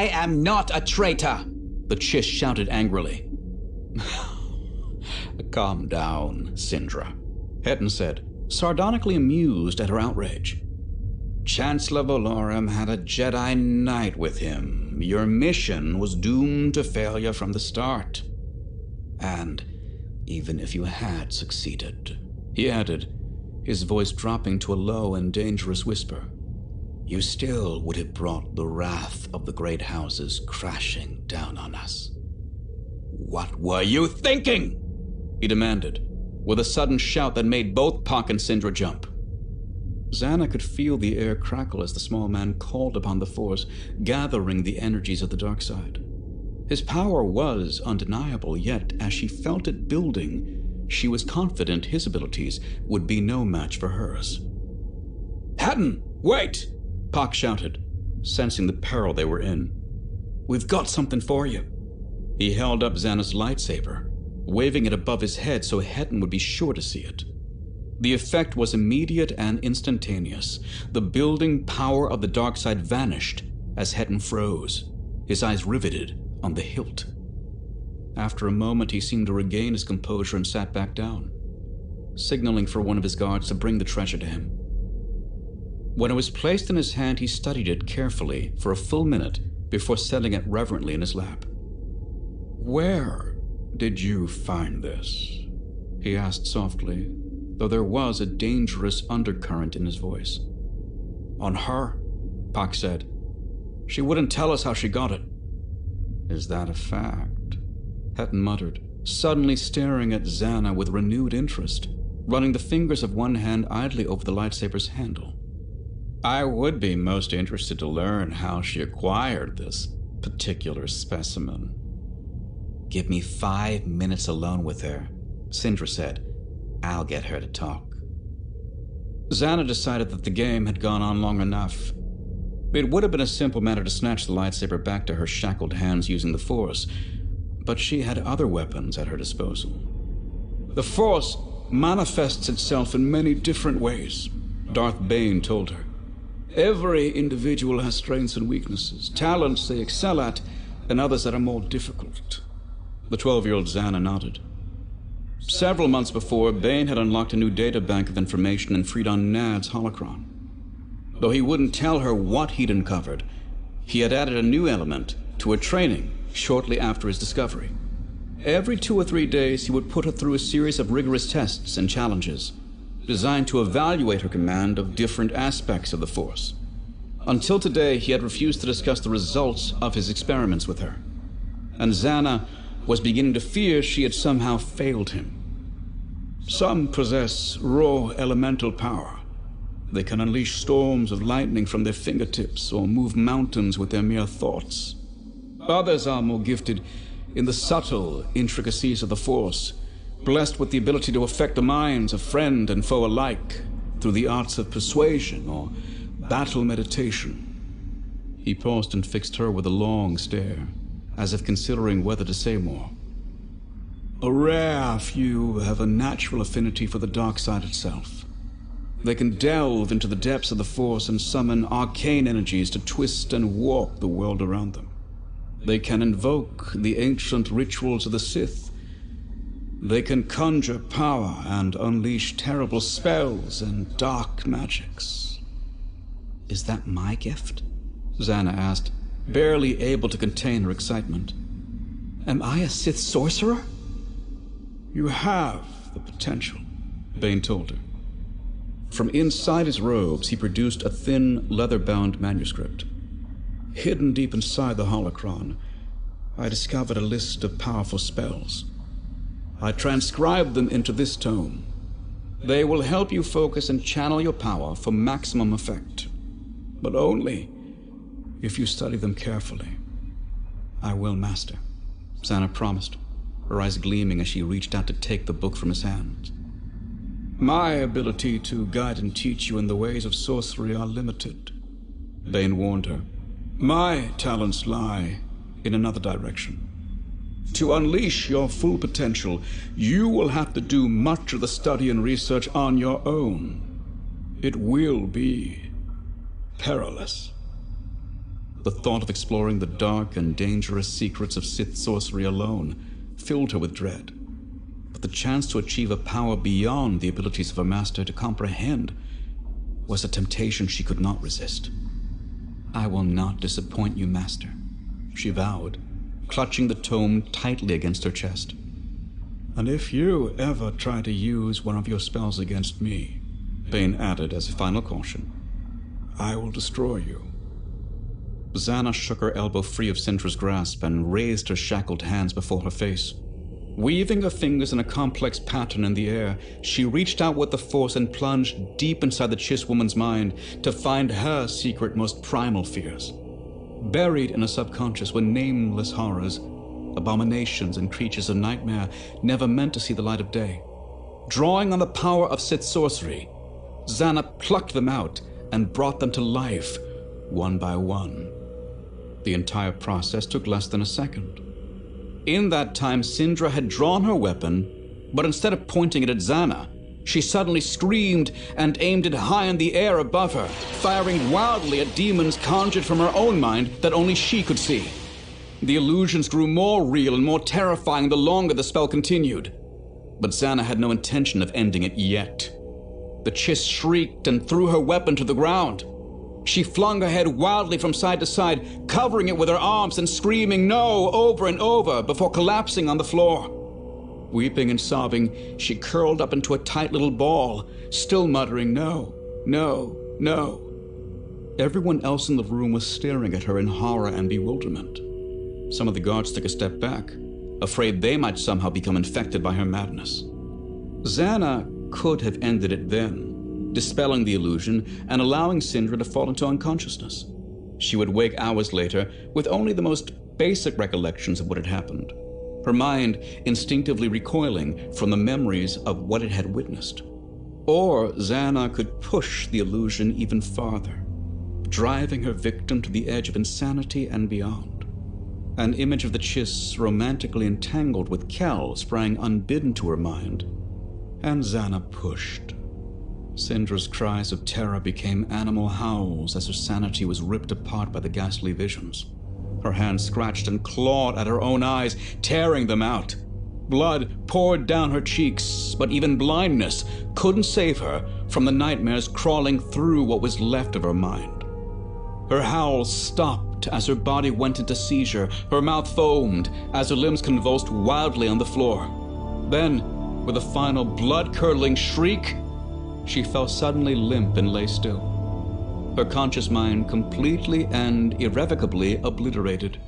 I am not a traitor, the Chiss shouted angrily. Calm down, Sindra, Hetton said, sardonically amused at her outrage. Chancellor Valorum had a Jedi Knight with him. Your mission was doomed to failure from the start. And even if you had succeeded, he added, his voice dropping to a low and dangerous whisper, you still would have brought the wrath of the great houses crashing down on us. What were you thinking? He demanded, with a sudden shout that made both Pak and Sindra jump. Zannah could feel the air crackle as the small man called upon the Force, gathering the energies of the dark side. His power was undeniable, yet as she felt it building, she was confident his abilities would be no match for hers. Hatton, wait! Pak shouted, sensing the peril they were in. We've got something for you. He held up Zannah's lightsaber, waving it above his head so Hetton would be sure to see it. The effect was immediate and instantaneous. The building power of the dark side vanished as Hetton froze, his eyes riveted on the hilt. After a moment, he seemed to regain his composure and sat back down, signaling for one of his guards to bring the treasure to him. When it was placed in his hand, he studied it carefully for a full minute before setting it reverently in his lap. Where did you find this? He asked softly, though there was a dangerous undercurrent in his voice. On her, Pak said. She wouldn't tell us how she got it. Is that a fact? Hetton muttered, suddenly staring at Zannah with renewed interest, running the fingers of one hand idly over the lightsaber's handle. I would be most interested to learn how she acquired this particular specimen. Give me 5 minutes alone with her, Sindra said. I'll get her to talk. Zannah decided that the game had gone on long enough. It would have been a simple matter to snatch the lightsaber back to her shackled hands using the Force, but she had other weapons at her disposal. The Force manifests itself in many different ways, Darth Bane told her. Every individual has strengths and weaknesses, talents they excel at, and others that are more difficult. The 12-year-old Zannah nodded. Several months before, Bane had unlocked a new data bank of information and freed on Nad's holocron. Though he wouldn't tell her what he'd uncovered, he had added a new element to her training shortly after his discovery. Every 2 or 3 days, he would put her through a series of rigorous tests and challenges, designed to evaluate her command of different aspects of the Force. Until today, he had refused to discuss the results of his experiments with her, and Zannah was beginning to fear she had somehow failed him. Some possess raw elemental power. They can unleash storms of lightning from their fingertips or move mountains with their mere thoughts. Others are more gifted in the subtle intricacies of the Force, blessed with the ability to affect the minds of friend and foe alike through the arts of persuasion or battle meditation. He paused and fixed her with a long stare, as if considering whether to say more. A rare few have a natural affinity for the dark side itself. They can delve into the depths of the Force and summon arcane energies to twist and warp the world around them. They can invoke the ancient rituals of the Sith. They can conjure power and unleash terrible spells and dark magics. Is that my gift? Zannah asked, barely able to contain her excitement. Am I a Sith sorcerer? You have the potential, Bane told her. From inside his robes, he produced a thin, leather-bound manuscript. Hidden deep inside the holocron, I discovered a list of powerful spells. I transcribed them into this tome. They will help you focus and channel your power for maximum effect, but only if you study them carefully. I will, Master, Zannah promised, her eyes gleaming as she reached out to take the book from his hands. My ability to guide and teach you in the ways of sorcery are limited, Bane warned her. My talents lie in another direction. To unleash your full potential, you will have to do much of the study and research on your own. It will be perilous. The thought of exploring the dark and dangerous secrets of Sith sorcery alone filled her with dread. But the chance to achieve a power beyond the abilities of her master to comprehend was a temptation she could not resist. "I will not disappoint you, master," she vowed, clutching the tome tightly against her chest. "And if you ever try to use one of your spells against me," Bane added as a final caution, "I will destroy you." Zannah shook her elbow free of Syndra's grasp and raised her shackled hands before her face. Weaving her fingers in a complex pattern in the air, she reached out with the force and plunged deep inside the Chiss woman's mind to find her secret, most primal fears. Buried in her subconscious were nameless horrors, abominations and creatures of nightmare never meant to see the light of day. Drawing on the power of Sith sorcery, Zannah plucked them out and brought them to life, one by one. The entire process took less than a second. In that time, Syndra had drawn her weapon, but instead of pointing it at Zannah, she suddenly screamed and aimed it high in the air above her, firing wildly at demons conjured from her own mind that only she could see. The illusions grew more real and more terrifying the longer the spell continued. But Zannah had no intention of ending it yet. The Chiss shrieked and threw her weapon to the ground. She flung her head wildly from side to side, covering it with her arms and screaming "no" over and over before collapsing on the floor. Weeping and sobbing, she curled up into a tight little ball, still muttering "no, no, no." Everyone else in the room was staring at her in horror and bewilderment. Some of the guards took a step back, afraid they might somehow become infected by her madness. Zannah could have ended it then, dispelling the illusion and allowing Syndra to fall into unconsciousness. She would wake hours later with only the most basic recollections of what had happened, her mind instinctively recoiling from the memories of what it had witnessed. Or Zannah could push the illusion even farther, driving her victim to the edge of insanity and beyond. An image of the Chiss romantically entangled with Kel sprang unbidden to her mind, and Zannah pushed. Syndra's cries of terror became animal howls as her sanity was ripped apart by the ghastly visions. Her hands scratched and clawed at her own eyes, tearing them out. Blood poured down her cheeks, but even blindness couldn't save her from the nightmares crawling through what was left of her mind. Her howls stopped as her body went into seizure, her mouth foamed as her limbs convulsed wildly on the floor. Then, with a final blood-curdling shriek, she fell suddenly limp and lay still, her conscious mind completely and irrevocably obliterated.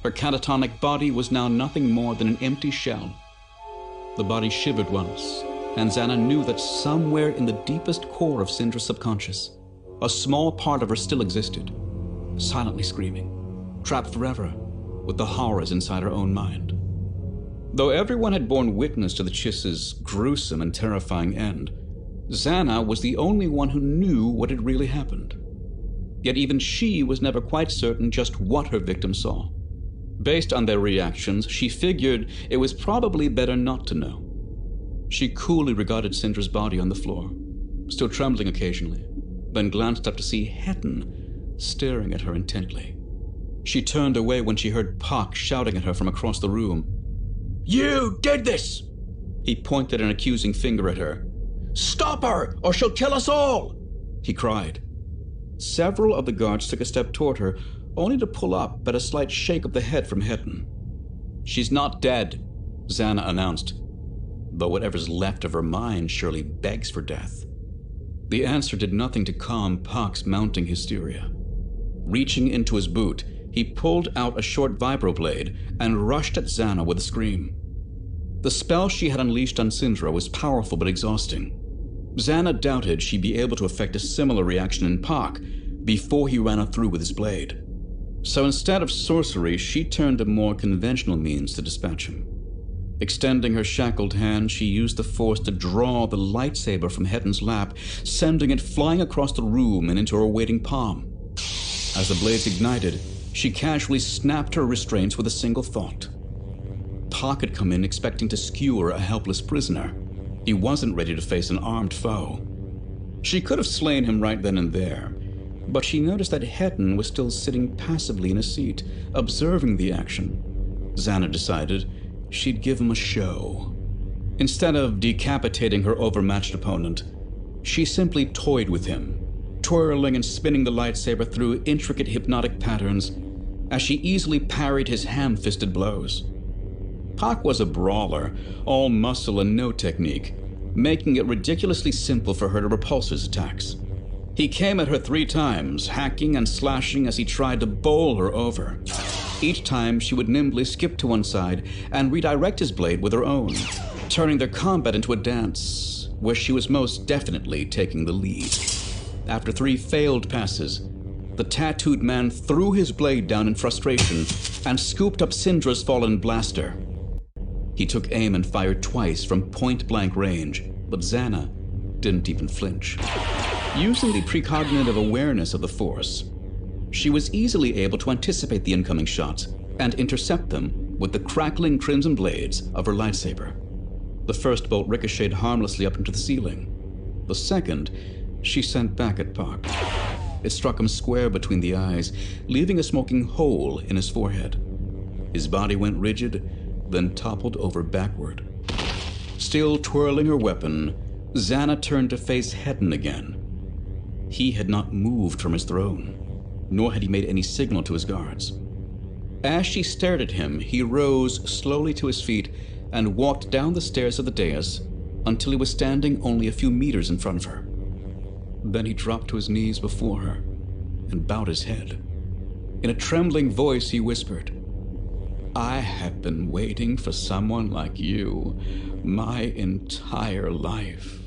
Her catatonic body was now nothing more than an empty shell. The body shivered once, and Zannah knew that somewhere in the deepest core of Syndra's subconscious, a small part of her still existed, silently screaming, trapped forever with the horrors inside her own mind. Though everyone had borne witness to the Chiss's gruesome and terrifying end, Zannah was the only one who knew what had really happened. Yet even she was never quite certain just what her victim saw. Based on their reactions, she figured it was probably better not to know. She coolly regarded Syndra's body on the floor, still trembling occasionally, then glanced up to see Hetton staring at her intently. She turned away when she heard Pak shouting at her from across the room. "You did this!" He pointed an accusing finger at her. "Stop her, or she'll kill us all!" he cried. Several of the guards took a step toward her, only to pull up at a slight shake of the head from Hetton. "She's not dead," Zannah announced, though whatever's left of her mind surely begs for death. The answer did nothing to calm Pak's mounting hysteria. Reaching into his boot, he pulled out a short vibroblade and rushed at Zannah with a scream. The spell she had unleashed on Syndra was powerful but exhausting. Zannah doubted she'd be able to effect a similar reaction in Pak before he ran her through with his blade. So instead of sorcery, she turned to more conventional means to dispatch him. Extending her shackled hand, she used the force to draw the lightsaber from Hetton's lap, sending it flying across the room and into her waiting palm. As the blades ignited, she casually snapped her restraints with a single thought. Pak had come in expecting to skewer a helpless prisoner. He wasn't ready to face an armed foe. She could have slain him right then and there, but she noticed that Hetton was still sitting passively in a seat, observing the action. Zannah decided she'd give him a show. Instead of decapitating her overmatched opponent, she simply toyed with him, twirling and spinning the lightsaber through intricate hypnotic patterns as she easily parried his ham-fisted blows. Pak was a brawler, all muscle and no technique, making it ridiculously simple for her to repulse his attacks. He came at her 3 times, hacking and slashing as he tried to bowl her over. Each time, she would nimbly skip to one side and redirect his blade with her own, turning their combat into a dance where she was most definitely taking the lead. After 3 failed passes, the tattooed man threw his blade down in frustration and scooped up Syndra's fallen blaster. He took aim and fired twice from point-blank range, but Zannah didn't even flinch. Using the precognitive awareness of the Force, she was easily able to anticipate the incoming shots and intercept them with the crackling crimson blades of her lightsaber. The first bolt ricocheted harmlessly up into the ceiling. The second, she sent back at Pak. It struck him square between the eyes, leaving a smoking hole in his forehead. His body went rigid, then toppled over backward. Still twirling her weapon, Zannah turned to face Hetton again. He had not moved from his throne, nor had he made any signal to his guards. As she stared at him, he rose slowly to his feet and walked down the stairs of the dais until he was standing only a few meters in front of her. Then he dropped to his knees before her and bowed his head. In a trembling voice, he whispered, "I have been waiting for someone like you my entire life."